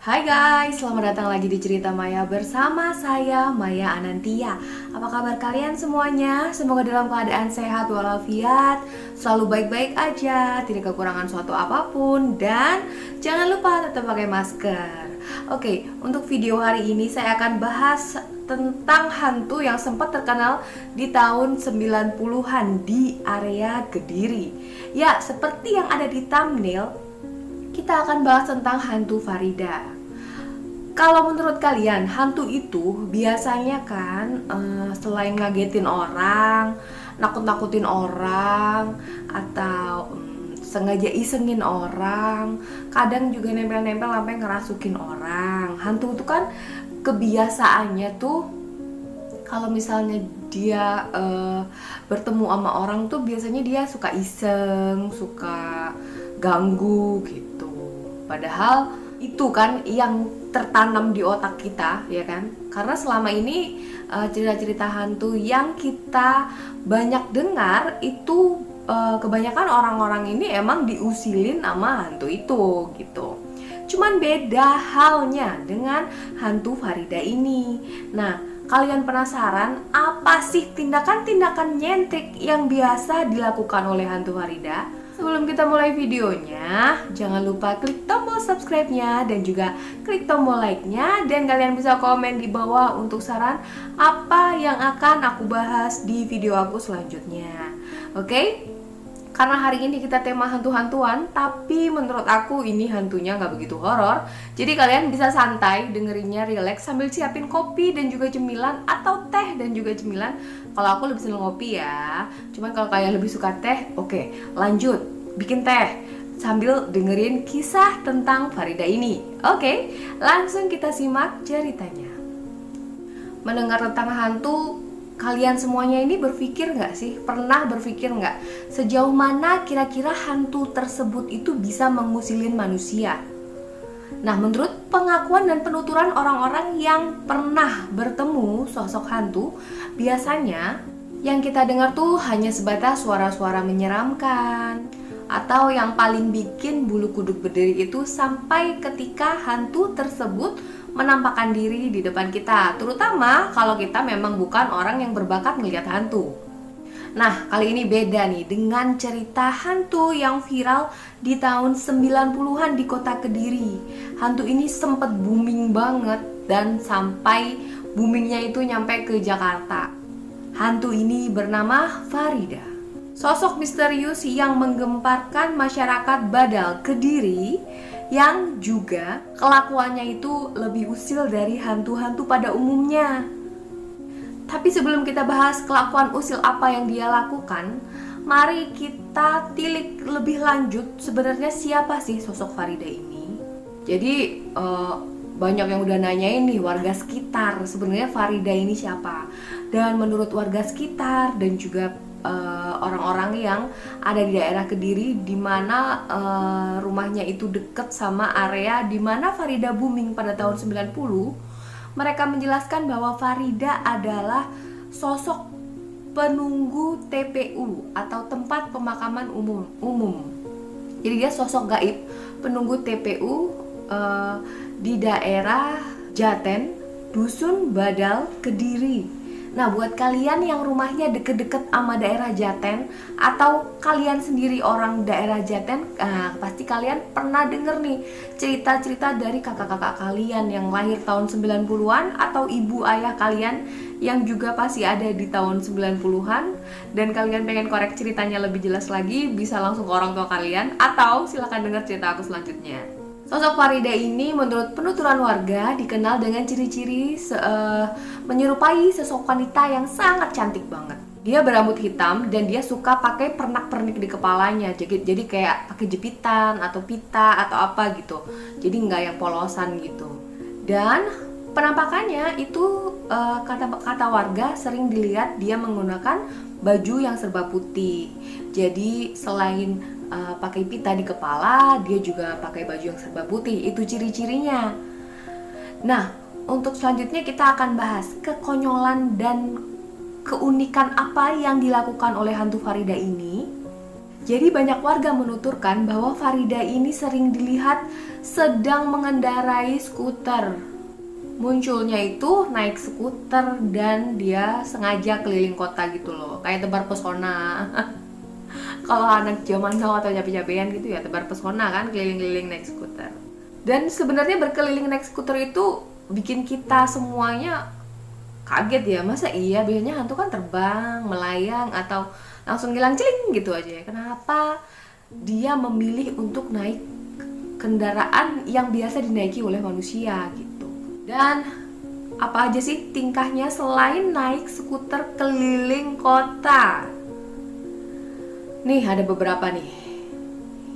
Hai guys, selamat datang lagi di Cerita Maya bersama saya, Maya Anantia. Apa kabar kalian semuanya? Semoga dalam keadaan sehat walafiat, selalu baik-baik aja, tidak kekurangan suatu apapun, dan jangan lupa tetap pakai masker. Oke, untuk video hari ini saya akan bahas tentang hantu yang sempat terkenal di tahun 90-an di area Kediri. Ya, seperti yang ada di thumbnail, kita akan bahas tentang hantu Farida. Kalau menurut kalian, hantu itu biasanya kan selain ngagetin orang, nakut-nakutin orang, atau sengaja isengin orang, kadang juga nempel-nempel sampai ngerasukin orang. Hantu itu kan kebiasaannya tuh kalau misalnya dia bertemu sama orang tuh biasanya dia suka iseng, suka ganggu gitu. Padahal itu kan yang tertanam di otak kita, ya kan? Karena selama ini cerita-cerita hantu yang kita banyak dengar itu kebanyakan orang-orang ini emang diusilin sama hantu itu gitu. Cuman beda halnya dengan hantu Farida ini. Nah, kalian penasaran apa sih tindakan-tindakan nyentrik yang biasa dilakukan oleh hantu Farida? Sebelum kita mulai videonya, jangan lupa klik tombol subscribe-nya dan juga klik tombol like-nya, dan kalian bisa komen di bawah untuk saran apa yang akan aku bahas di video aku selanjutnya. Oke? Karena hari ini kita tema hantu-hantuan, tapi menurut aku ini hantunya nggak begitu horor. Jadi kalian bisa santai dengerinnya, relax sambil siapin kopi dan juga cemilan, atau teh dan juga cemilan. Kalau aku lebih seneng ngopi ya. Cuman kalau kalian lebih suka teh, oke, lanjut bikin teh sambil dengerin kisah tentang Farida ini. Oke, langsung kita simak ceritanya. Mendengar tentang hantu, kalian semuanya ini berpikir nggak sih? Pernah berpikir nggak sejauh mana kira-kira hantu tersebut itu bisa mengusilin manusia? Nah, menurut pengakuan dan penuturan orang-orang yang pernah bertemu sosok hantu, biasanya yang kita dengar tuh hanya sebatas suara-suara menyeramkan, atau yang paling bikin bulu kuduk berdiri itu sampai ketika hantu tersebut menampakkan diri di depan kita, terutama kalau kita memang bukan orang yang berbakat melihat hantu. Nah, kali ini beda nih dengan cerita hantu yang viral di tahun 90-an di kota Kediri. Hantu ini sempat booming banget dan sampai boomingnya itu nyampe ke Jakarta. Hantu ini bernama Farida. Sosok misterius yang menggemparkan masyarakat Badal Kediri, yang juga kelakuannya itu lebih usil dari hantu-hantu pada umumnya. Tapi sebelum kita bahas kelakuan usil apa yang dia lakukan, mari kita tilik lebih lanjut sebenarnya siapa sih sosok Farida ini. Jadi banyak yang udah nanyain nih warga sekitar, sebenarnya Farida ini siapa. Dan menurut warga sekitar dan juga orang-orang yang ada di daerah Kediri, di mana rumahnya itu deket sama area di mana Farida booming pada tahun 90, mereka menjelaskan bahwa Farida adalah sosok penunggu TPU atau tempat pemakaman umum. Jadi dia sosok gaib penunggu TPU di daerah Jaten, Dusun Badal, Kediri. Nah, buat kalian yang rumahnya deket-deket sama daerah Jaten, atau kalian sendiri orang daerah Jaten, pasti kalian pernah denger nih cerita-cerita dari kakak-kakak kalian yang lahir tahun 90-an, atau ibu ayah kalian yang juga pasti ada di tahun 90-an, dan kalian pengen korek ceritanya lebih jelas lagi, bisa langsung ke orang tua kalian, atau silahkan denger cerita aku selanjutnya. Sosok Farida ini menurut penuturan warga dikenal dengan ciri-ciri menyerupai sosok wanita yang sangat cantik banget. Dia berambut hitam dan dia suka pakai pernak-pernik di kepalanya. Jadi kayak pakai jepitan atau pita atau apa gitu. Jadi nggak yang polosan gitu. Dan penampakannya itu kata warga sering dilihat dia menggunakan baju yang serba putih. Jadi selain pakai pita di kepala, dia juga pakai baju yang serba putih. Itu ciri-cirinya. Nah, untuk selanjutnya kita akan bahas kekonyolan dan keunikan apa yang dilakukan oleh hantu Farida ini. Jadi banyak warga menuturkan bahwa Farida ini sering dilihat sedang mengendarai skuter. Munculnya itu naik skuter dan dia sengaja keliling kota gitu loh, kayak tebar pesona. Kalau anak zaman now atau cabe-cabean gitu ya, tebar pesona kan, keliling-keliling naik skuter. Dan sebenarnya berkeliling naik skuter itu bikin kita semuanya kaget ya. Masa iya, biasanya hantu kan terbang, melayang, atau langsung hilang celing gitu aja ya. Kenapa dia memilih untuk naik kendaraan yang biasa dinaiki oleh manusia gitu? Dan apa aja sih tingkahnya selain naik skuter keliling kota? Nih ada beberapa nih.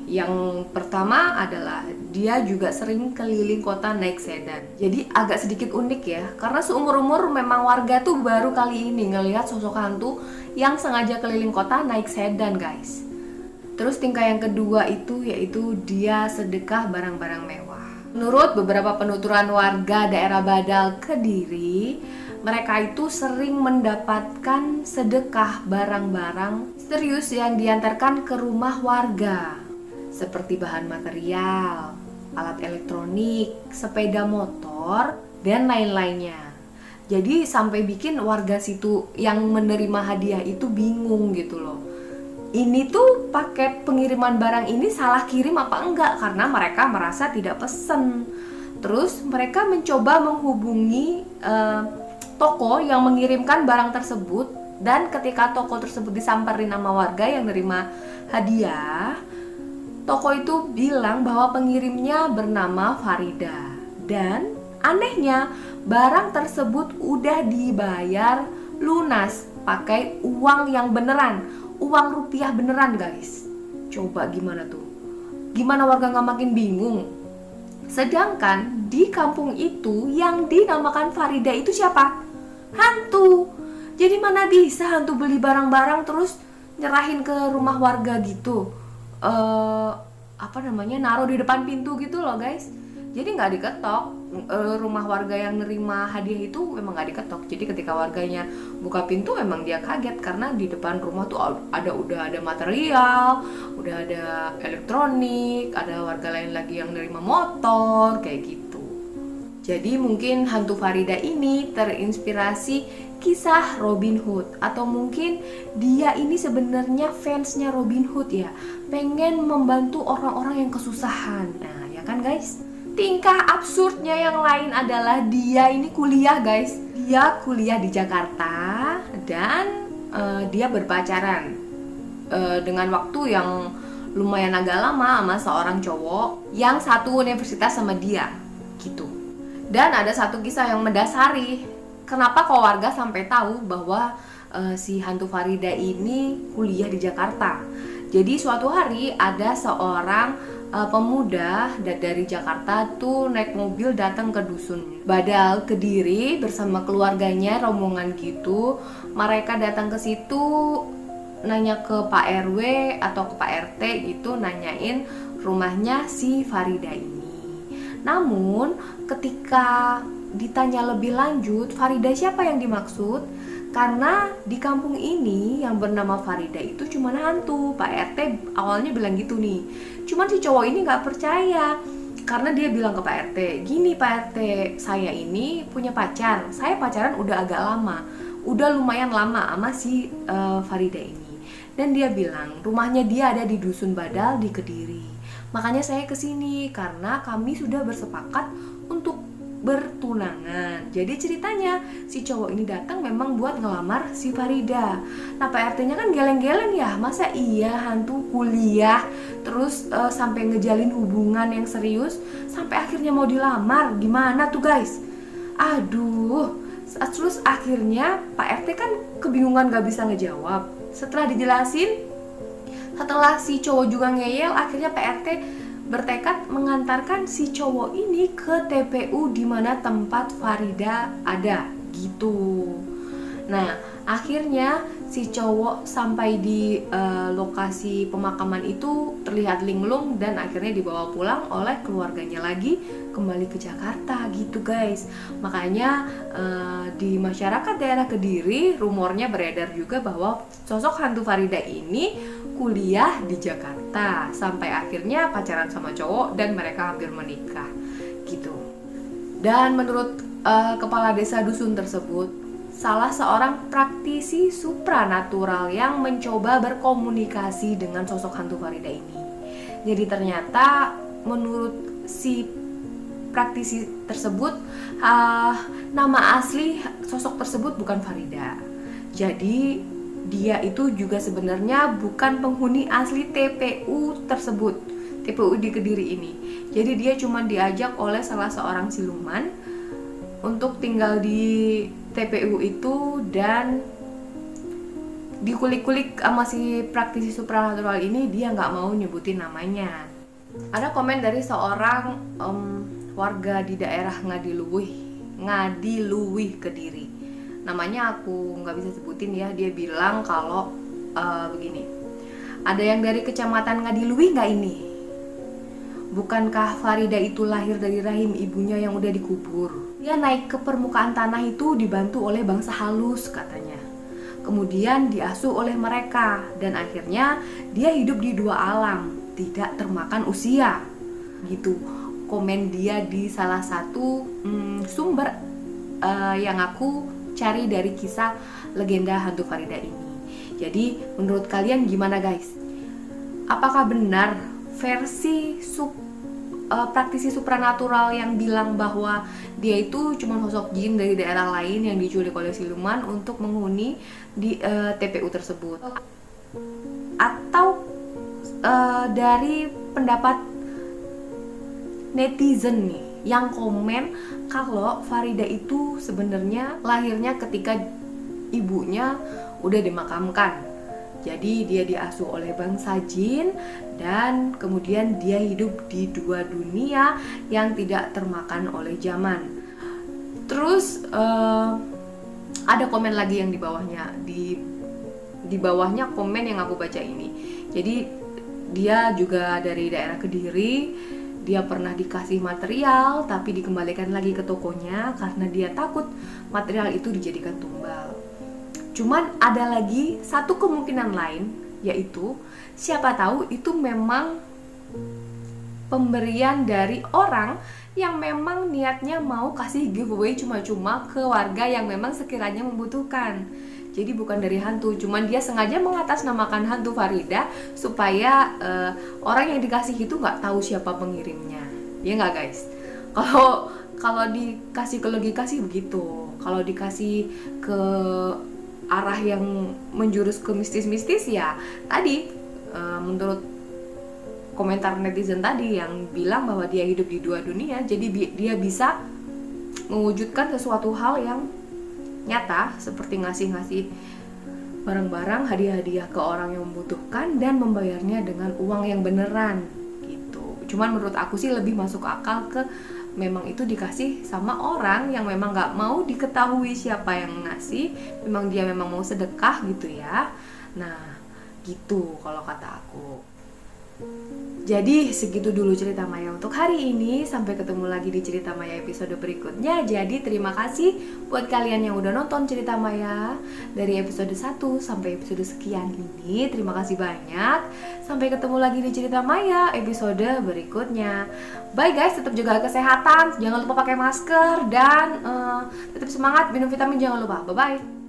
Yang pertama adalah dia juga sering keliling kota naik sedan. Jadi agak sedikit unik ya, karena seumur-umur memang warga tuh baru kali ini ngelihat sosok hantu yang sengaja keliling kota naik sedan, guys. Terus tingkah yang kedua itu yaitu dia sedekah barang-barang mewah. Menurut beberapa penuturan warga daerah Badal, Kediri, mereka itu sering mendapatkan sedekah barang-barang serius yang diantarkan ke rumah warga, seperti bahan material, alat elektronik, sepeda motor, dan lain-lainnya. Jadi sampai bikin warga situ yang menerima hadiah itu bingung gitu loh. Ini tuh paket pengiriman barang ini salah kirim apa enggak, karena mereka merasa tidak pesen. Terus mereka mencoba menghubungi toko yang mengirimkan barang tersebut, dan ketika toko tersebut disamperin sama warga yang nerima hadiah, toko itu bilang bahwa pengirimnya bernama Farida. Dan anehnya barang tersebut udah dibayar lunas pakai uang yang beneran, uang rupiah beneran, guys. Coba gimana tuh? Gimana warga nggak makin bingung? Sedangkan di kampung itu yang dinamakan Farida itu siapa? Hantu. Jadi mana bisa hantu beli barang-barang terus nyerahin ke rumah warga gitu, naruh di depan pintu gitu loh, guys. Jadi nggak diketok. Rumah warga yang nerima hadiah itu memang nggak diketok. Jadi ketika warganya buka pintu, emang dia kaget karena di depan rumah tuh udah ada material, udah ada elektronik, ada warga lain lagi yang nerima motor kayak gitu. Jadi mungkin hantu Farida ini terinspirasi kisah Robin Hood, atau mungkin dia ini sebenarnya fansnya Robin Hood ya, pengen membantu orang-orang yang kesusahan. Nah ya kan, guys. Tingkah absurdnya yang lain adalah dia ini kuliah, guys. Dia kuliah di Jakarta dan dia berpacaran dengan waktu yang lumayan agak lama sama seorang cowok yang satu universitas sama dia gitu. Dan ada satu kisah yang mendasari kenapa kok warga sampai tahu bahwa si hantu Farida ini kuliah di Jakarta. Jadi suatu hari ada seorang pemuda dari Jakarta tuh naik mobil datang ke dusun Badal, Kediri bersama keluarganya, rombongan gitu. Mereka datang ke situ nanya ke Pak RW atau ke Pak RT gitu, nanyain rumahnya si Farida ini. Namun ketika ditanya lebih lanjut Farida siapa yang dimaksud, karena di kampung ini yang bernama Farida itu cuma hantu. Pak RT awalnya bilang gitu nih. Cuman si cowok ini gak percaya, karena dia bilang ke Pak RT, gini Pak RT, saya ini punya pacar. Saya pacaran udah agak lama, udah lumayan lama sama si Farida ini. Dan dia bilang rumahnya dia ada di Dusun Badal di Kediri. Makanya saya kesini karena kami sudah bersepakat untuk bertunangan. Jadi ceritanya si cowok ini datang memang buat ngelamar si Farida. Nah Pak RT-nya kan geleng-geleng ya, masa iya hantu kuliah terus sampai ngejalin hubungan yang serius sampai akhirnya mau dilamar, gimana tuh guys? Aduh. Terus akhirnya Pak RT kan kebingungan gak bisa ngejawab. Setelah dijelasin, setelah si cowok juga ngeyel, akhirnya Pak RT bertekad mengantarkan si cowok ini ke TPU di mana tempat Farida ada gitu. Nah, akhirnya si cowok sampai di lokasi pemakaman itu terlihat linglung dan akhirnya dibawa pulang oleh keluarganya lagi kembali ke Jakarta gitu guys. Makanya di masyarakat daerah Kediri rumornya beredar juga bahwa sosok hantu Farida ini kuliah di Jakarta sampai akhirnya pacaran sama cowok dan mereka hampir menikah gitu. Dan menurut kepala desa dusun tersebut, salah seorang praktisi supranatural yang mencoba berkomunikasi dengan sosok hantu Farida ini. Jadi ternyata menurut si praktisi tersebut, nama asli sosok tersebut bukan Farida. Jadi dia itu juga sebenarnya bukan penghuni asli TPU tersebut, TPU di Kediri ini. Jadi dia cuma diajak oleh salah seorang siluman untuk tinggal di TPU itu dan dikulik-kulik sama si praktisi supranatural ini, dia nggak mau nyebutin namanya. Ada komen dari seorang warga di daerah Ngadiluwih Kediri. Namanya aku nggak bisa sebutin ya. Dia bilang kalau begini, ada yang dari kecamatan Ngadiluwih nggak ini? Bukankah Farida itu lahir dari rahim ibunya yang udah dikubur? Dia naik ke permukaan tanah itu dibantu oleh bangsa halus katanya. Kemudian diasuh oleh mereka dan akhirnya dia hidup di dua alam, tidak termakan usia. Gitu komen dia di salah satu sumber yang aku cari dari kisah legenda hantu Farida ini. Jadi menurut kalian gimana guys? Apakah benar versi praktisi supranatural yang bilang bahwa dia itu cuma sosok jin dari daerah lain yang diculik oleh siluman untuk menghuni di TPU tersebut? Atau dari pendapat netizen nih yang komen kalau Farida itu sebenarnya lahirnya ketika ibunya udah dimakamkan. Jadi dia diasuh oleh bangsa jin dan kemudian dia hidup di dua dunia yang tidak termakan oleh zaman. Terus ada komen lagi yang di bawahnya, di bawahnya komen yang aku baca ini. Jadi dia juga dari daerah Kediri, dia pernah dikasih material tapi dikembalikan lagi ke tokonya karena dia takut material itu dijadikan tumbal. Cuman ada lagi satu kemungkinan lain, yaitu siapa tahu itu memang pemberian dari orang yang memang niatnya mau kasih giveaway cuma-cuma ke warga yang memang sekiranya membutuhkan. Jadi bukan dari hantu, cuman dia sengaja mengatasnamakan hantu Farida supaya orang yang dikasih itu nggak tahu siapa pengirimnya. Ya nggak guys? Kalau dikasih ke logika sih begitu. Kalau dikasih ke arah yang menjurus ke mistis-mistis ya tadi menurut komentar netizen tadi yang bilang bahwa dia hidup di dua dunia, jadi dia bisa mewujudkan sesuatu hal yang nyata seperti ngasih barang-barang, hadiah-hadiah ke orang yang membutuhkan dan membayarnya dengan uang yang beneran gitu. Cuman menurut aku sih lebih masuk akal ke memang itu dikasih sama orang yang memang nggak mau diketahui siapa yang ngasih, memang dia memang mau sedekah gitu ya. Nah gitu kalau kata aku. Jadi segitu dulu cerita Maya untuk hari ini. Sampai ketemu lagi di cerita Maya episode berikutnya. Jadi terima kasih buat kalian yang udah nonton cerita Maya dari episode 1 sampai episode sekian ini. Terima kasih banyak. Sampai ketemu lagi di cerita Maya episode berikutnya. Bye guys, tetap jaga kesehatan, jangan lupa pakai masker dan tetap semangat, minum vitamin jangan lupa. Bye bye.